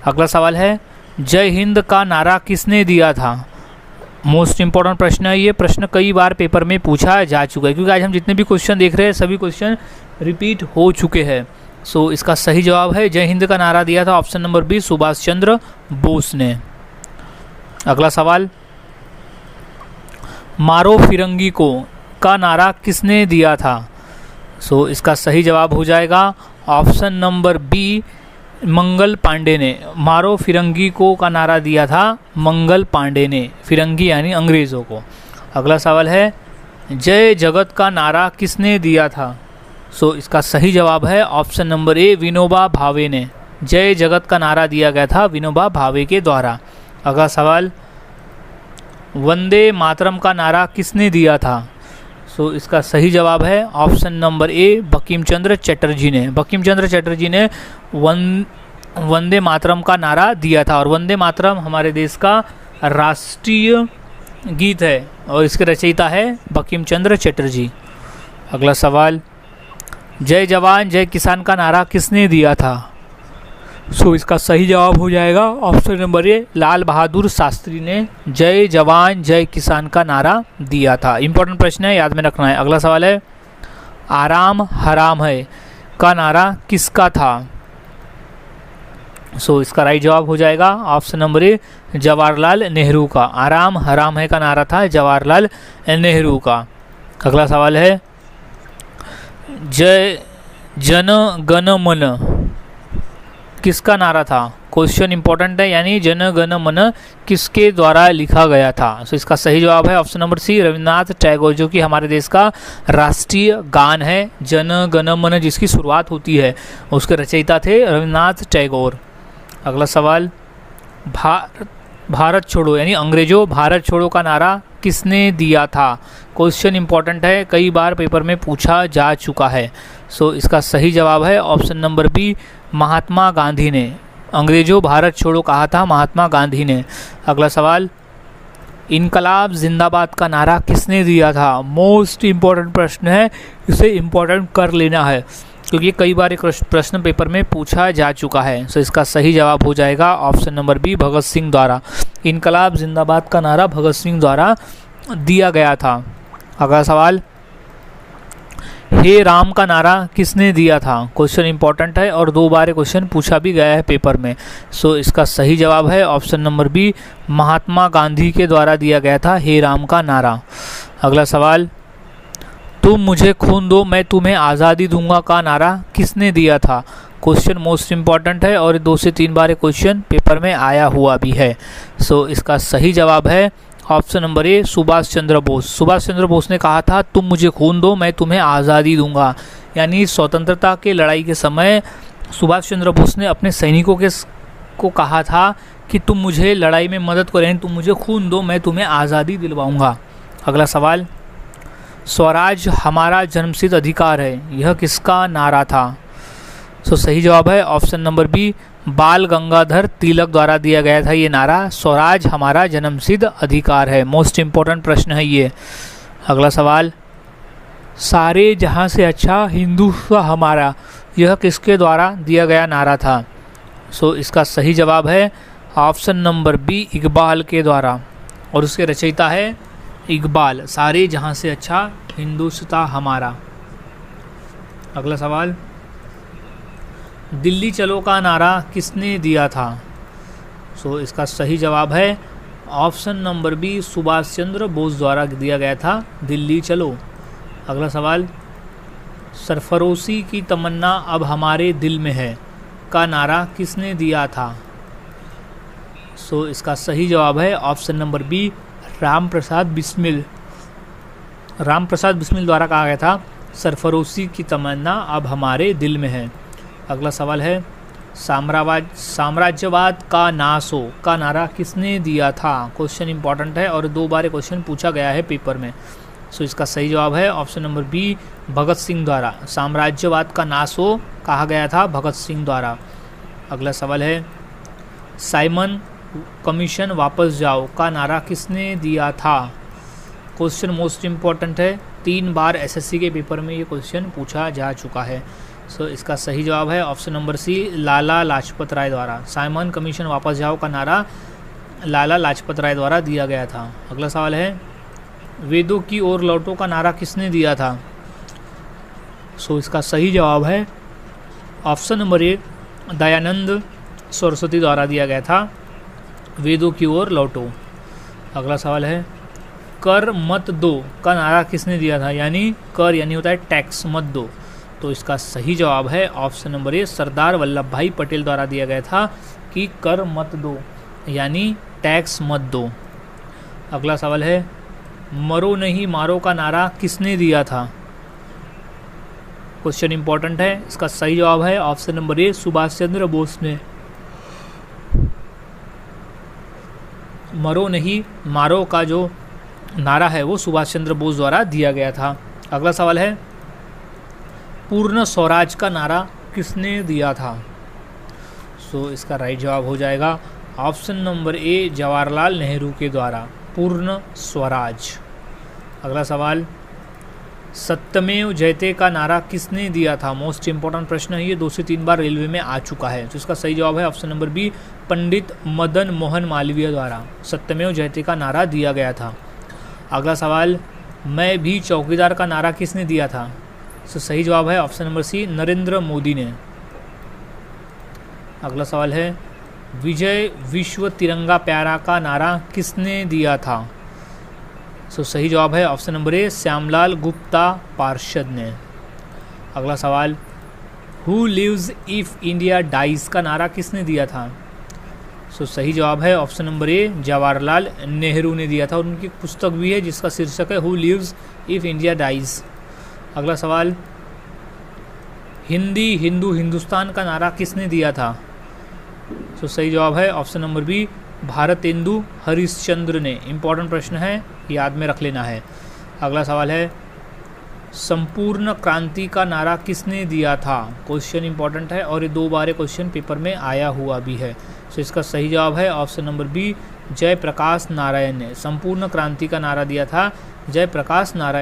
अगला सवाल है, जय हिंद का नारा किसने दिया था? मोस्ट इंपॉर्टेंट प्रश्न है ये। प्रश्न कई बार पेपर में पूछा जा चुका है, क्योंकि आज हम जितने भी क्वेश्चन देख रहे हैं सभी क्वेश्चन रिपीट हो चुके हैं। सो इसका सही जवाब है, जय हिंद का नारा दिया था option number B, Subhash Chandra Bose ने। अगला सवाल, मारो फिरंगी को का नारा किसने दिया था? सो इसका सही जवाब हो जाएगा option number B, Mangal Pandey ने। मारो फिरंगी को का नारा दिया था मंगल पांडे ने, फिरंगी यानी अंग्रेज़ों को। अगला सवाल है, जय जगत का नारा किसने दिया था? सो इसका सही जवाब है ऑप्शन नंबर ए, विनोबा भावे ने। जय जगत का नारा दिया गया था विनोबा भावे के द्वारा। अगला सवाल, वंदे मातरम का नारा किसने दिया था? सो इसका सही जवाब है ऑप्शन नंबर ए, बंकिम चंद्र चटर्जी ने। बंकिम चंद्र चटर्जी ने वंदे मातरम का नारा दिया था, और वंदे मातरम हमारे देश का राष्ट्रीय गीत है और इसके रचयिता है बंकिम चंद्र चटर्जी। अगला सवाल, जय जवान जय किसान का नारा किसने दिया था? सो इसका सही जवाब हो जाएगा ऑप्शन नंबर ए, लाल बहादुर शास्त्री ने जय जवान जय किसान का नारा दिया था। इंपॉर्टेंट प्रश्न है, याद में रखना है। अगला सवाल है, आराम हराम है का नारा किसका था? सो इसका राइट जवाब हो जाएगा option number A, Jawaharlal Nehru का। आराम हराम है का नारा था जवाहरलाल नेहरू का। अगला सवाल है, जय जन गण मन किसका नारा था? क्वेश्चन इंपॉर्टेंट है, यानी जन गण मन किसके द्वारा लिखा गया था? सो इसका सही जवाब है option number C, Rabindranath Tagore, जो कि हमारे देश का राष्ट्रीय गान है। जन गण मन जिसकी शुरुआत होती है उसके रचयिता थे रविन्द्रनाथ टैगोर। अगला सवाल, भारत छोड़ो यानी अंग्रेजों भारत छोड़ो का नारा किसने दिया था? क्वेश्चन इंपॉर्टेंट है, कई बार पेपर में पूछा जा चुका है। सो इसका सही जवाब है option number B, Mahatma Gandhi ने। अंग्रेजों भारत छोड़ो कहा था महात्मा गांधी ने। अगला सवाल, इनकलाब जिंदाबाद का नारा किसने दिया था? मोस्ट इंपॉर्टेंट प्रश्न है, इसे इंपॉर्टेंट कर लेना है क्योंकि कई बार एक प्रश्न पेपर में पूछा जा चुका है। सो इसका सही जवाब हो जाएगा option number B, Bhagat Singh द्वारा। इनकलाब जिंदाबाद का नारा भगत सिंह द्वारा दिया गया था। अगला सवाल, हे राम का नारा किसने दिया था? क्वेश्चन इंपॉर्टेंट है और 2 बार क्वेश्चन पूछा भी गया है पेपर में। सो इसका सही जवाब है option number B, Mahatma Gandhi के द्वारा दिया गया था हे राम का नारा। अगला सवाल, तुम मुझे खून दो मैं तुम्हें आज़ादी दूंगा का नारा किसने दिया था? क्वेश्चन मोस्ट इंपॉर्टेंट है और 2 से 3 बार क्वेश्चन पेपर में आया हुआ भी है। सो इसका सही जवाब है ऑप्शन नंबर ए, सुभाष चंद्र बोस। सुभाष चंद्र बोस ने कहा था तुम मुझे खून दो मैं तुम्हें आज़ादी दूंगा, यानी स्वतंत्रता के लड़ाई के समय सुभाष चंद्र बोस ने अपने सैनिकों को कहा था कि तुम मुझे लड़ाई में मदद करें, तुम मुझे खून दो मैं तुम्हें आज़ादी दिलवाऊंगा। अगला सवाल, स्वराज हमारा जन्मसिद्ध अधिकार है यह किसका नारा था? सो सही जवाब है ऑप्शन नंबर बी, बाल गंगाधर तिलक द्वारा दिया गया था ये नारा, स्वराज हमारा जन्मसिद्ध अधिकार है। मोस्ट इंपॉर्टेंट प्रश्न है ये। अगला सवाल, सारे जहां से अच्छा हिंदुत्व हमारा यह किसके द्वारा दिया गया नारा था? सो इसका सही जवाब है ऑप्शन नंबर बी, इकबाल के द्वारा, और उसके रचयिता है इकबाल। सारे जहां से अच्छा हिंदुत्व हमारा। अगला सवाल, दिल्ली चलो का नारा किसने दिया था? सो इसका सही जवाब है option number B, Subhash Chandra Bose द्वारा दिया गया था दिल्ली चलो। अगला सवाल, सरफरोशी की तमन्ना अब हमारे दिल में है का नारा किसने दिया था? सो इसका सही जवाब है option number B, Ram Prasad Bismil. Ram Prasad Bismil द्वारा कहा गया था सरफरोशी की तमन्ना अब हमारे दिल में है। अगला सवाल है, साम्राज्यवाद का नाश हो का नारा किसने दिया था? क्वेश्चन इंपॉर्टेंट है और 2 बार क्वेश्चन पूछा गया है पेपर में। सो इसका सही जवाब है option number B, Bhagat Singh द्वारा। साम्राज्यवाद का नाश हो कहा गया था भगत सिंह द्वारा। अगला सवाल है, साइमन कमीशन वापस जाओ का नारा किसने दिया था? क्वेश्चन मोस्ट इम्पॉर्टेंट है, 3 बार एसएससी के पेपर में ये क्वेश्चन पूछा जा चुका है। सो इसका सही जवाब है ऑप्शन नंबर सी, लाला लाजपत राय द्वारा। साइमन कमीशन वापस जाओ का नारा लाला लाजपत राय द्वारा दिया गया था। अगला सवाल है, वेदों की ओर लौटो का नारा किसने दिया था? सो इसका सही जवाब है ऑप्शन नंबर ए, दयानंद सरस्वती द्वारा दिया गया था, वेदों की ओर लौटो। अगला सवाल है, कर मत दो का नारा किसने दिया था? यानी कर यानी होता है टैक्स, मत दो। तो इसका सही जवाब है ऑप्शन नंबर ए, सरदार वल्लभ भाई पटेल द्वारा दिया गया था कि कर मत दो यानी टैक्स मत दो। अगला सवाल है, मरो नहीं मारो का नारा किसने दिया था? क्वेश्चन इंपॉर्टेंट है। इसका सही जवाब है ऑप्शन नंबर ए, सुभाष चंद्र बोस ने। मरो नहीं मारो का जो नारा है वो सुभाष चंद्र बोस द्वारा दिया गया था। अगला सवाल है, पूर्ण स्वराज का नारा किसने दिया था? सो इसका राइट जवाब हो जाएगा option number A, Jawaharlal Nehru के द्वारा, पूर्ण स्वराज। अगला सवाल, सत्यमेव जयते का नारा किसने दिया था? मोस्ट इंपॉर्टेंट प्रश्न है ये, 2 से 3 बार रेलवे में आ चुका है। तो इसका सही जवाब है option number B, Pandit Madan Mohan Malviya द्वारा सत्यमेव जयते का नारा दिया गया था। अगला सवाल, मैं भी चौकीदार का नारा किसने दिया था? तो सही जवाब है option number C, Narendra Modi ने। अगला सवाल है, विजय विश्व तिरंगा प्यारा का नारा किसने दिया था? सो सही जवाब है option number A, Shyamlal Gupta Parshad ने। अगला सवाल, who lives if India dies का नारा किसने दिया था? सो सही जवाब है option number A, Jawaharlal Nehru ने दिया था। और उनकी पुस्तक भी है जिसका शीर्षक है who lives if India dies. अगला सवाल, हिंदी हिंदू हिंदुस्तान का नारा किसने दिया था? तो सही जवाब है option number B, Bharatendu Harishchandra ने। इंपॉर्टेंट प्रश्न है, याद में रख लेना है। अगला सवाल है, संपूर्ण क्रांति का नारा किसने दिया था? क्वेश्चन इंपॉर्टेंट है और ये 2 बार क्वेश्चन पेपर में आया हुआ भी है। तो इसका सही जवाब है option number B, Jayaprakash Narayan ने। संपूर्ण क्रांति का नारा दिया था जयप्रकाश नारायण।